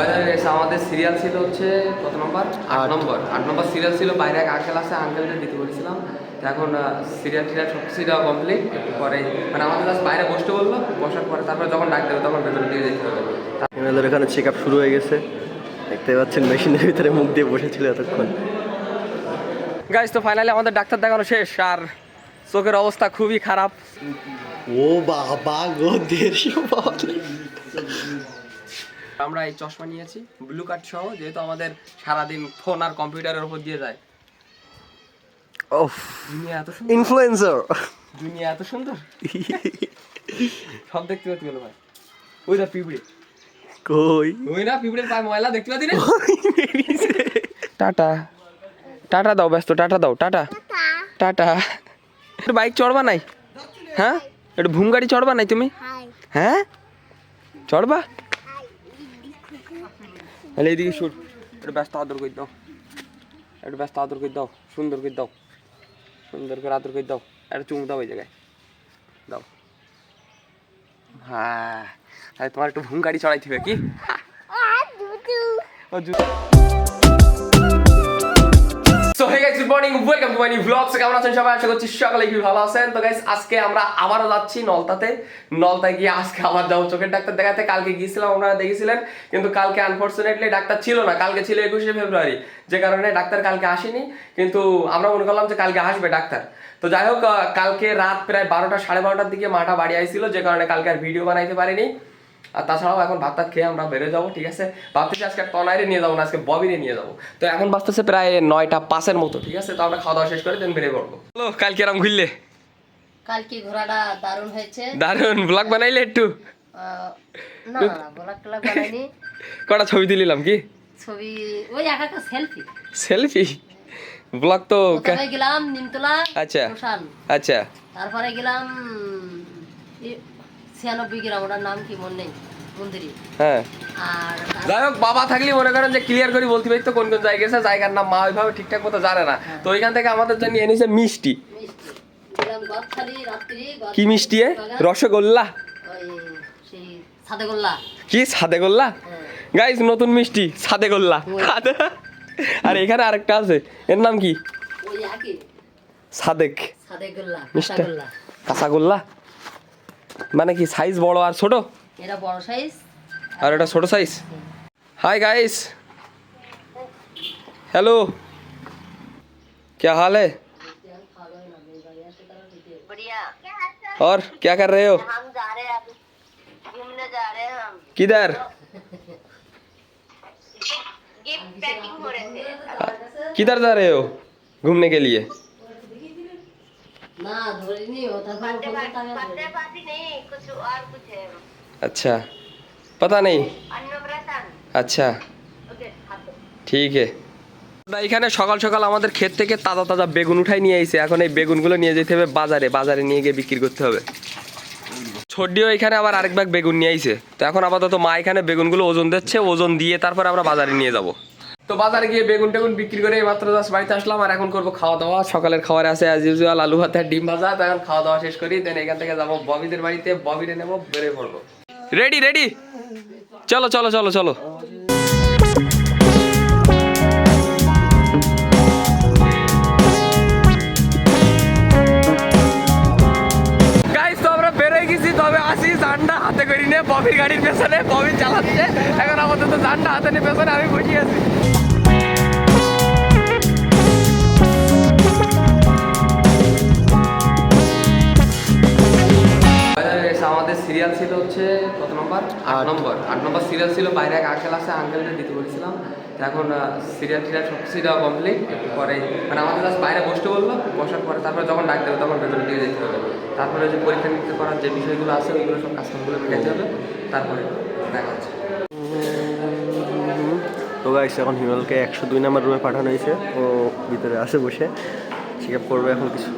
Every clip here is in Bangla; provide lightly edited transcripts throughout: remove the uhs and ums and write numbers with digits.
আমাদের সিরিয়াল ছিল হচ্ছে কত নম্বর 8 নম্বর সিরিয়াল ছিল। বাইরে এক আঙ্কেল আছে, আঙ্কেলকে দিতে বলেছিলাম। তো এখন সিরিয়াল সব কিছু দেওয়া কমপ্লিট। একটু পরে মানে আমাদের জাস্ট বাইরে বসতে বললো, বসার পরে তারপরে যখন ডাক দেবে তখন ভেতরে দিয়ে যেতে হবে। এমএলএর এখানে চেক আপ শুরু হয়ে গেছে, দেখতে পাচ্ছেন মেশিনের ভিতরে মুখ দিয়ে বসেছিল এতক্ষণ। গাইস, তো ফাইনালি আমাদের ডাক্তার দেখানো শেষ আর চোখের অবস্থা খুবই খারাপ। ও বাবা গো, 150 আমরা এই চশমা নিয়েছি ব্লু কার্ড সহ, যেহেতু আমাদের সারাদিন ফোন আর কম্পিউটারের উপর দিয়ে যায়। ওফ, দুনিয়া এত সুন্দর, ইনফ্লুয়েন্সার, দুনিয়া এত সুন্দর। সব দেখতে পাচ্ছি ভাই। ওই দা পিঁপড়ে, কই ওই না পিঁপড়ের পায়ে ময়লা দেখতে পাচ্ছি না। টাটা টাটা দাও, ব্যস্ত টাটা দাও, টাটা টাটা। একটু বাইক চড়বা নাই? হ্যাঁ, একটু ভুম গাড়ি চড়বা নাই তুমি? হ্যাঁ চড়বা? তাহলে এইদিকে শুট, একটু ব্যস্ত আদর করে দাও, একটু ব্যস্ত আদর করে দাও, সুন্দর করে দাও, সুন্দর করে আদর করে দাও, একটা চুমু দাও ওই জায়গায় দাও। হ্যাঁ, তাহলে তোমার একটু ভুম গাড়ি চড়াইতে হবে কি? So hey guys, good morning, welcome to my new blog. কেমন আছেন সবাই? আশা করছি সকালে খুবই ভালো আছেন। তো গাইস, আজকে আমরা আবারও যাচ্ছি নলতায় গিয়ে আজকে আবার যাবো চোখের ডাক্তার দেখাতে। কালকে গিয়েছিলাম, আপনারা দেখেছিলেন, কিন্তু কালকে আনফরচুনেটলি ডাক্তার ছিল না। কালকে ছিল 21শে ফেব্রুয়ারি, যে কারণে ডাক্তার কালকে আসেনি। কিন্তু আমরা মনে করলাম যে কালকে আসবে ডাক্তার। তো যাই হোক, কালকে রাত প্রায় 12টা সাড়ে 12টার দিকে মাটা বাড়ি আইছিল, যে কারণে কালকে আর ভিডিও বানাইতে পারিনি। আর তাছাড়াও এখন ভাত টাত খেয়ে আমরা বেরো যাবো, ঠিক আছে? ভাবতেছি আজকে তনাইরে নিয়ে যাবো না, আজকে ববিরে নিয়ে যাবো। তো এখন বাজতেছে প্রায় 9টা 5-এর মতো, ঠিক আছে? তো আমরা খাওয়া দাওয়া শেষ করে দেন বেরিয়ে পড়বো। হ্যালো, কালকে এরকম ঘুরলে? কালকে ঘোরাটা দারুণ হয়েছে। দারুণ ব্লগ বানাইলে একটু? না ব্লগ টলগ বানাইনি। কটা ছবি তুলিলাম কি? ছবি ওই একা সেলফি। সেলফি ব্লগ তো প্রথমে গেলাম নিমতলা, আচ্ছা শ্মশান, আচ্ছা, তারপরে গেলাম 96 গ্রাম, ওটার নাম কি মনে নেই, মন্দিরে। হ্যাঁ, আর যাই হোক, বাবা থাকলে মনে করেন যে ক্লিয়ার করে বলতে পারি তো কোন কোন জায়গা গেছে। জায়গার নাম মা ওইভাবে ঠিকঠাক মতো জানে না। তো ওইখান থেকে আমাদের জন্য এনেছে মিষ্টি। গেলাম গদখালি রাত্রি। কি মিষ্টি? রসগোল্লা। ওই সেই সাদেগোল্লা। কি সাদেগোল্লা? হ্যাঁ। গাইস, নতুন মিষ্টি সাদেগোল্লা। আর এখানে আরেকটা আছে, এর নাম কি? ওই একই সাদেক সাদেগোল্লা, মিষ্টি, কাঁচাগোল্লা। কাঁচাগোল্লা মানে কি? সাইজ বড় আর ছোট? এটা বড় সাইজ আর এটা ছোট সাইজ। हाय गाइस, हेलो, क्या हाल है? बढ़िया। और क्या कर रहे हो? हम जा रहे हैं, अभी घूमने जा रहे हैं हम। किधर? गिफ्ट पैकिंग हो रहे थे। किधर जा रहे हो घूमने के लिए? ना धोरी नहीं होता, बर्थडे पार्टी नहीं, कुछ और कुछ है। अच्छा, पता नहीं। अन्नप्राशन। अच्छा, ओके, हाथों। ঠিক আছে। এখানে সকাল সকাল আমাদের ক্ষেত থেকে তাজা তাজা বেগুন উঠাই নিয়ে আইছে। এখন এই বেগুনগুলো নিয়ে যেতে হবে বাজারে, বাজারে নিয়ে গিয়ে বিক্রি করতে হবে। ছড়িও এখানে আবার আরেক ব্যাগ বেগুন নিয়ে আইছে। তো এখন আপাতত মা এখানে বেগুনগুলো ওজন দিচ্ছে, ওজন দিয়ে তারপর আমরা বাজারে নিয়ে যাব। তো বাজারে গিয়ে বেগুন টেগুন বিক্রি করে মাত্র জাস্ট বাড়িতে আসলাম। আর এখন করবো খাওয়া দাওয়া। সকালের খাবারে আছে অ্যাজ ইউজুয়াল আলু ভাত আর ডিম ভাজা। তো এখন খাওয়া দাওয়া শেষ করি, দেন এখান থেকে যাবো ববিদের বাড়িতে, ববিরে নেবো, বেরিয়ে পড়বো। রেডি রেডি, চলো চলো চলো চলো। ঝান্ডা হাতে করি নিয়ে ববির গাড়ির পেছনে, ববি চালাচ্ছে এখন। আপাতত ঝান্ডা হাতে নিয়ে পেছনে আমি বসে আছি। আমাদের সিরিয়াল ছিল হচ্ছে কত নম্বর 8 নম্বর সিরিয়াল ছিল। বাইরে এক আঙ্কেল আছে, আঙ্কেলকে দিতে বলেছিলাম। এখন সিরিয়াল সব কিছু দেওয়া কমপ্লিট। একটু পরে মানে আমাদের জাস্ট বাইরে বসতে বললো, বসার পরে তারপরে যখন ডাক দেবে তখন ভেতরে দিয়ে যেতে হবে। তারপরে যে পরীক্ষা নিরীক্ষা করার যে বিষয়গুলো আছে ওইগুলো সব কাজকামগুলো মেটাতে হবে, তারপরে দেখা যাচ্ছে। তো গাইস, এখন হিমালকে 102 নম্বর রুমে পাঠানো হয়েছে। ও ভিতরে আসে বসে চেক আপ করবে এখন কিছু।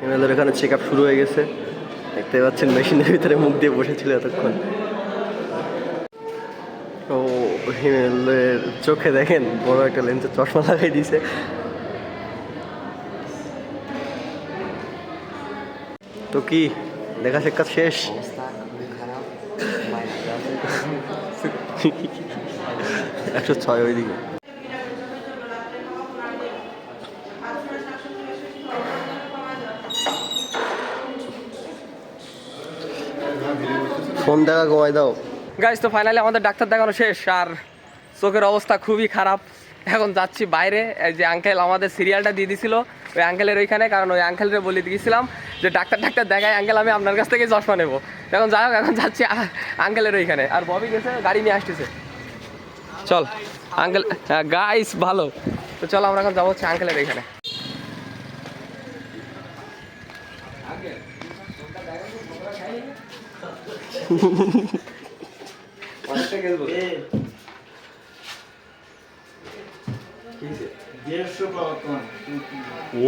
এমএলএর এখানে চেক আপ শুরু হয়ে গেছে, দেখতে পাচ্ছেন মেশিনের ভিতরে মুখ দিয়ে বসেছিল এতক্ষণ। ও হিমেলের চোখে দেখেন বড় একটা লেন্সের চশমা লাগাই দিয়েছে। তো কি দেখা সাক্ষাৎ শেষ? 106 ওইদিকে। ফোন দেখা কমাই দাও। গাইস তো ফাইনালি আমাদের ডাক্তার দেখানো শেষ আর চোখের অবস্থা খুবই খারাপ। এখন যাচ্ছি বাইরে, এই যে আঙ্কেল আমাদের সিরিয়ালটা দিয়ে দিছিল ওই আঙ্কেলের ওইখানে, কারণ ওই আঙ্কেলরে বলে দিয়েছিলাম যে ডাক্তার দেখায় আঙ্কেল আমি আপনার কাছ থেকে চশমা নেবো। এখন যাই হোক, এখন যাচ্ছি আঙ্কেলের ওইখানে। আর ববি গেছে গাড়ি নিয়ে আসতেছে। চল আঙ্কেল, গাইস ভালো তো, চলো আমরা এখন যাবো হচ্ছে আঙ্কেলের এইখানে।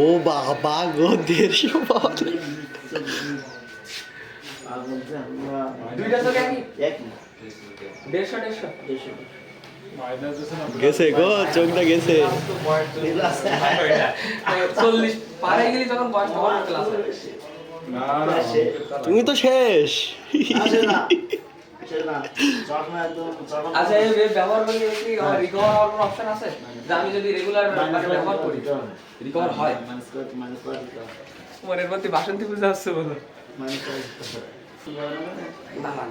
ও বাবা গো, 150 পাওয়া দুইটা চোখ একই? 150 গেছে গো, চোখটা গেছে। 40 পার হয়ে গেলি তখন বয়স তোমার ক্লাস। তুমি তো শেষ। আচ্ছা এই ব্যবহার করলে কি রিকভার হওয়ার কোনো অপশন আছে? যে আমি যদি রেগুলার ব্যবহার করি রিকভার হয়? মনের মধ্যে বাসন্তী পূজা হচ্ছে বলো।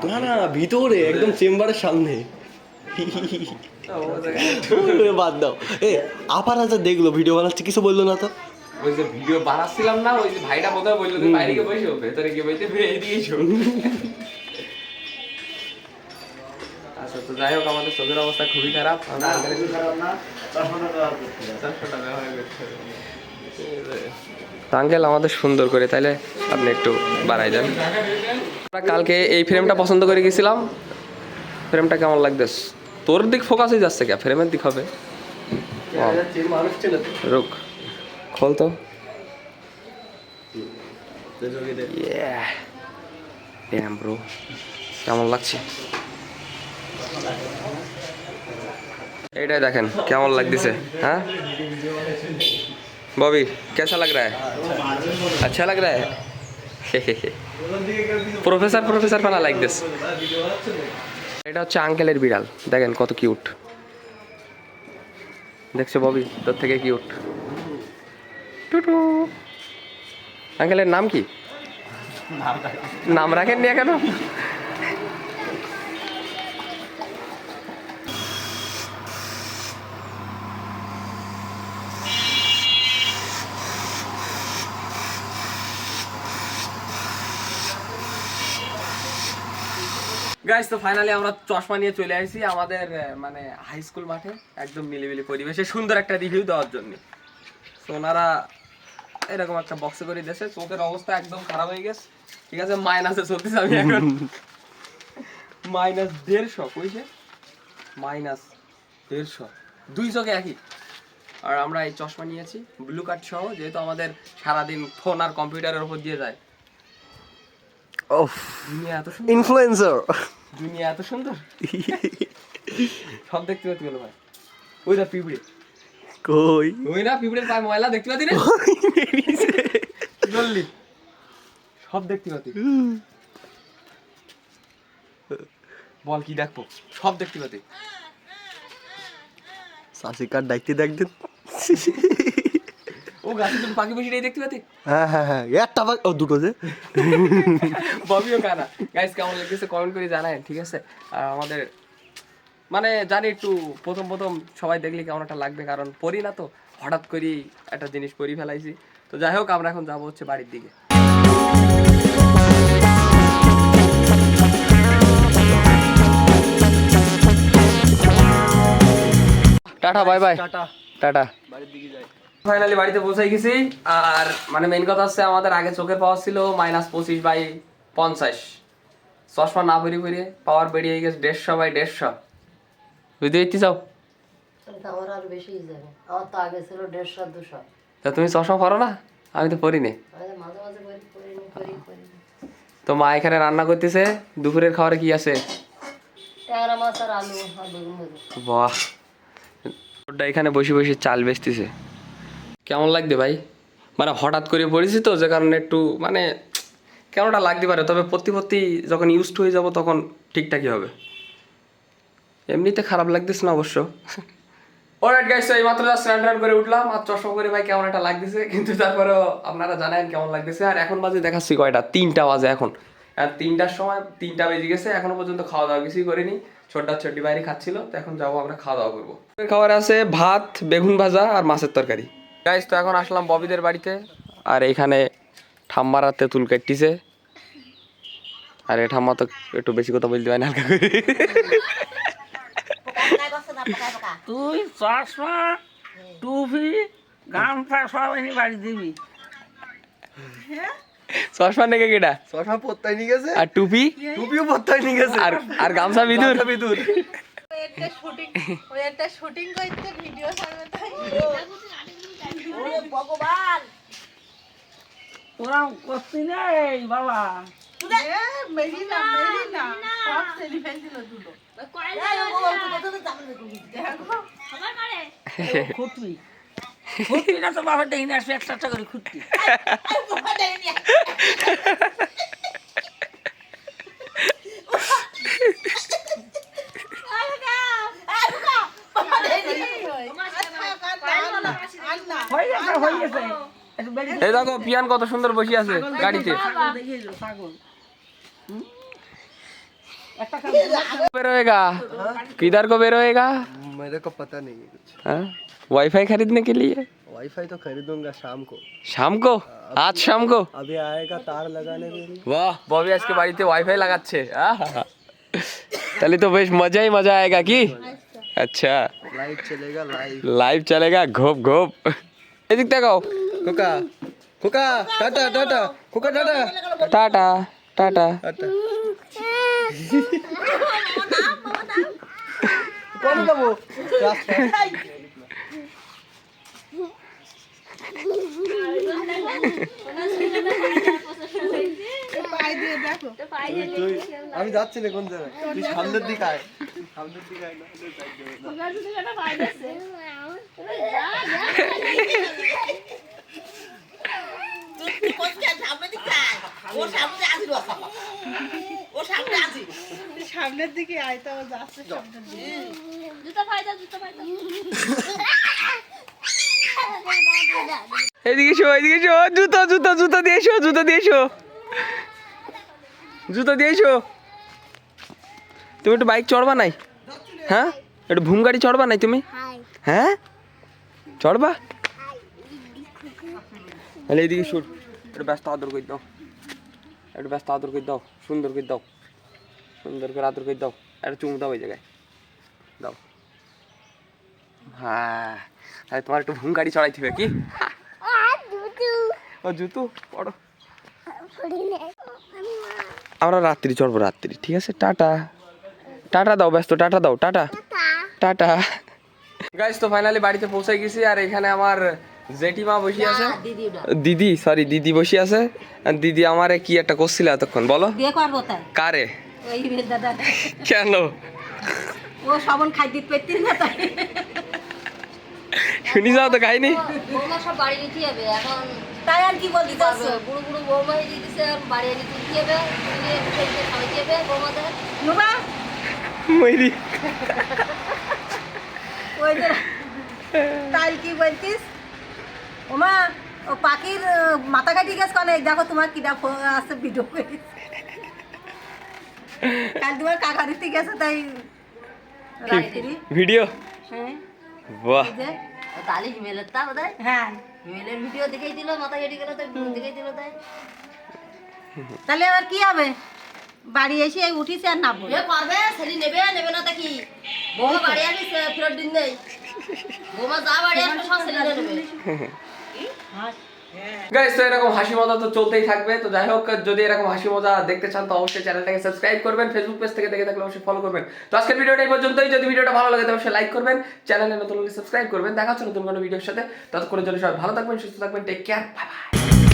না না, ভিতরে একদম চেম্বারের সামনে। বাদ দাও। এ আপার হাজার দেখলো ভিডিও বানাচ্ছে, কিছু বললো না তো? ওই যে ভিডিও বানাচ্ছিলাম না, ওই যে ভাইটা বোধহয় বললো তুই বাইরে গিয়ে বসে ভেতরে গিয়ে বইতে এইদিকেই শো। আচ্ছা তো যাই হোক, আমাদের চোখের অবস্থা খুবই খারাপ। আমরা আঙ্কেল আমাদের সুন্দর করে, তাইলে আপনি একটু বাড়াই দেন। আমরা কালকে এই ফ্রেমটা পছন্দ করে গেছিলাম, ফ্রেমটা কেমন লাগতেস? তোর দিক ফোকাসই যাচ্ছে কে, ফ্রেমের দিক হবে। রুক, খোল তো। ড্যাম ব্রো, কেমন লাগছে? এইটাই দেখেন কেমন লাগতেছে। হ্যাঁ बॉबी कैसा लग रहा है? अच्छा लग रहा है? প্রফেসর প্রফেসর পানা লাইক দিস। এটা হচ্ছে আঙ্কেলের বিড়াল, দেখেন কত কিউট। দেখছো ববি, তোর থেকে কিউট। টুটু। আঙ্কেলের নাম কি? নাম রাখেননি কেন? গাইস তো ফাইনালি আমরা চশমা নিয়ে চলে আসছি আমাদের মানে হাই স্কুল মাঠে, একদম মিলিমিলি পরিবেশে সুন্দর একটা রিভিউ দেওয়ার জন্য। তো ওনারা এরকম একটা বক্সে করে দিয়েছে। চোখের অবস্থা একদম খারাপ হয়ে গেছে, ঠিক আছে? মাইনাসে চলতেছে আমি এখন, -150 কইছে, -150, দুই চোখে একই। আর আমরা এই চশমা নিয়েছি ব্লু কার্ড সহ, যেহেতু আমাদের সারাদিন ফোন আর কম্পিউটারের উপর দিয়ে যায়। ওফ, দুনিয়া এত সুন্দর, ইনফ্লুয়েন্সার, দুনিয়া এত সুন্দর। সব দেখতে পাচ্ছি ভাই, ওই দা পিঁপড়ে, কই ওই না পিঁপড়ের পায়ে ময়লা দেখতে পাচ্ছি না, জলদি সব দেখতে পাচ্ছি। বল কি দেখবো? সব দেখতে পাচ্ছি। সাসিকার ডাইতে দেখতেন। ও গাছে তুমি পাখি বসে দেখতে পাচ্ছি। হ্যাঁ হ্যাঁ হ্যাঁ, একটা ও দুটো যে। ববিও কানা। গাইস কেমন লাগছে কমেন্ট করে জানায়, ঠিক আছে? আর আমাদের মানে জানি একটু প্রথম সবাই দেখলে কেমন একটা লাগবে, কারণ পড়ি না তো, হঠাৎ করেই একটা জিনিস পড়ি ফেলাইছি। তো যাই হোক, আমরা এখন যাবো হচ্ছে বাড়ির দিকে। Tata bye bye, tata. Finally বাড়িতে পৌঁছে গেছি। আর মানে মেইন কথা হচ্ছে আমাদের আগে চোখের পাওয়ার ছিল -25/50, চশমা না পরি পাওয়ার বেরিয়ে গেছে 150/150। বুঝতে পারছি যাও, আমার আর বেশি যাবে। আমার তো আগে ছিল 150-200। তা তুমি চশমা পরো না? আমি তো পরিনি। মাঝে মাঝে করি। তো মা এখানে রান্না করতেছে, দুপুরের খাবারে কি আছে? ট্যাংরা মাছ আর আলু আর বেগুন ভাজি। বাহ, ওটা এখানে বসে বসে চাল বেচতেছে। কেমন লাগবে ভাই? মানে হঠাৎ করে পড়েছি তো, যে কারণে একটু মানে কেমনটা লাগতে পারে, তবে প্রতি যখন ইউজড হয়ে যাব তখন ঠিকঠাকই হবে। এমনিতে খারাপ লাগতেছে না অবশ্য। অলরাইট গাইস, তো এই মাত্র জাস্ট রান করে উঠলাম আর চশমা করে ভাই কেমন একটা লাগতেছে, কিন্তু তারপরেও আপনারা জানেন কেমন লাগতেছে। আর এখন বাজে দেখাচ্ছি কয়টা, 3টা বাজে এখন। আর 3টার সময় 3টা বেজে গেছে, এখনো পর্যন্ত খাওয়া দাওয়া কিছুই করিনি। ছোটি বাইরে খাচ্ছিল, তো এখন যাবো আমরা খাওয়া দাওয়া করবো। খাবার আছে ভাত, বেগুন ভাজা আর মাছের তরকারি। গাইস, তো এখন আসলাম ববিদের বাড়িতে, আর এইখানে ঠাম্মারা তেঁতুল কাটতিছে। আর এ ঠাম্মা তো একটু বেশি কথা বলতে হয় না, হালকা করে। তুই চশমা টুপি গামছা সব এনে বাড়ি দিবি। চশমা নেগে কেটা চশমা পত্তাই নিয়ে গেছে আর টুপি টুপিও পত্তাই নিয়ে গেছে আর গামছা বিদুর। একটা শুটিং করতে ভিডিও ছাড়বে তাই ভগবান ওরা করছি নেই বাবা। মেরিনা সব সেলি ফেলছিল দুটো খুঁটবি খুঁটবি না তো বাবা দেখি আসবে 1 টাকা করে খুঁটবি। হয়ে গেছে একটু বেরিয়ে এই দেখো পিয়ান কত সুন্দর বসে আছে গাড়িতে। ছাগল बेरोएगा किधर को बेरोएगा? मेरे को पता नहीं है कुछ। हाँ? वाईफाई खरीदने के लिए वाईफाई तो खरीदूंगा शाम को। शाम को? आज शाम को? अभी आएगा तार लगाने के लिए। वाह, बॉबी আজকে বাড়িতে ওয়াইফাই লাগাচ্ছে। তাহলে তো বেশ মজা आएगा কি? अच्छा लाइव चलेगा लाइव। लाइव चलेगा घोप घोप। এদিক তাকাও। खोका खोका टाटा टाटा खोका टाटा टाटा टाटा। टाटा कौन का वो रास्ता তুই আমি যাচ্ছি না কোন জায়গায় তুই সামনের দিকে আয় সামনের দিকে আয় সামনের দিকে আইতা ও যাচ্ছে সামনের দিকে এদিকে এসো জুতো দিয়ে এসো তুমি একটু বাইক চড়বা নাই? হ্যাঁ, একটু ভুম গাড়ি চড়বা নাই তুমি? হ্যাঁ চড়বা? তাহলে এইদিকে শুট, একটু ব্যস্ত আদর করে দাও, সুন্দর করে দাও, আদর করে দাও, একটা চুমু দাও ওই জায়গায় দাও। হ্যাঁ, তাহলে তোমার একটু ভুম গাড়ি চড়াইতে হবে কি? ও জুতো পড়ো, আমরা রাত্রি চড়বো, ঠিক আছে? টাটা দাও, ব্যস্ত টাটা দাও, টাটা। গাইস, তো ফাইনালি বাড়িতে পৌঁছে গেছি। আর এখানে আমার জেঠিমা বসে আছে, দিদি বসে আছে। আর দিদি আমারে কি একটা করছিল এতক্ষণ, বলো। বিয়ে করবো তাই কারে? ওই দাদা কেন? ও সবন খাই দিতে পেতিস না তাই শুনি যাও তো কাহিনি। বৌমা সব বাড়ি নিতে হবে এখন, তাই আর কি বলতে চাচ্ছ? বুড়ো বৌমা দিতেছে বাড়ি নিতে হবে, খাওয়াইতে হবে বৌমাদের। নুবা মইরি ওই যে তাই কি বলতিস ওমা, ও পাখির মাথা কাটি গেছে কনে, দেখো তোমার কিটা আছে ভিডিও করেছে কাল তোমার কাকা দিতে গেছে তাই রাত্রি। ভিডিও? হ্যাঁ বাহ, এই যে, তাহলে হিমেলের তা বোধ হয় হ্যাঁ হিমেলের ভিডিও দেখেই দিল, মাথা কেটে গেল, তাই দেখেই দিল। তাই তাহলে আবার কি হবে? বাড়ি এসে উঠিছে আর নামবো বিয়ে করবে, ছেলে নেবে না তা কি? বৌমা বাড়ি আসবে ফেরত দিন নেই, বৌমা যা বাড়ি আসবে সব ছেলে নেবে। গাইস, তো এরকম হাসি মজা তো চলতেই থাকবে। তো যাই হোক, যদি এরকম হাসি মজা দেখতে চান তো অবশ্যই চ্যানেলটাকে সাবস্ক্রাইব করবেন, ফেসবুক পেজ থেকে দেখে থাকলে অবশ্যই ফলো করবেন। তো আজকের ভিডিওটা এই পর্যন্তই। যদি ভিডিওটা ভালো লাগে তো অবশ্যই লাইক করবেন, চ্যানেলে নতুন হলে সাবস্ক্রাইব করবেন। দেখা হচ্ছে নতুন কোনো ভিডিওর সাথে। ততক্ষণের জন্য সবাই ভালো থাকবেন, সুস্থ থাকবেন, টেক কেয়ার, বাই বাই।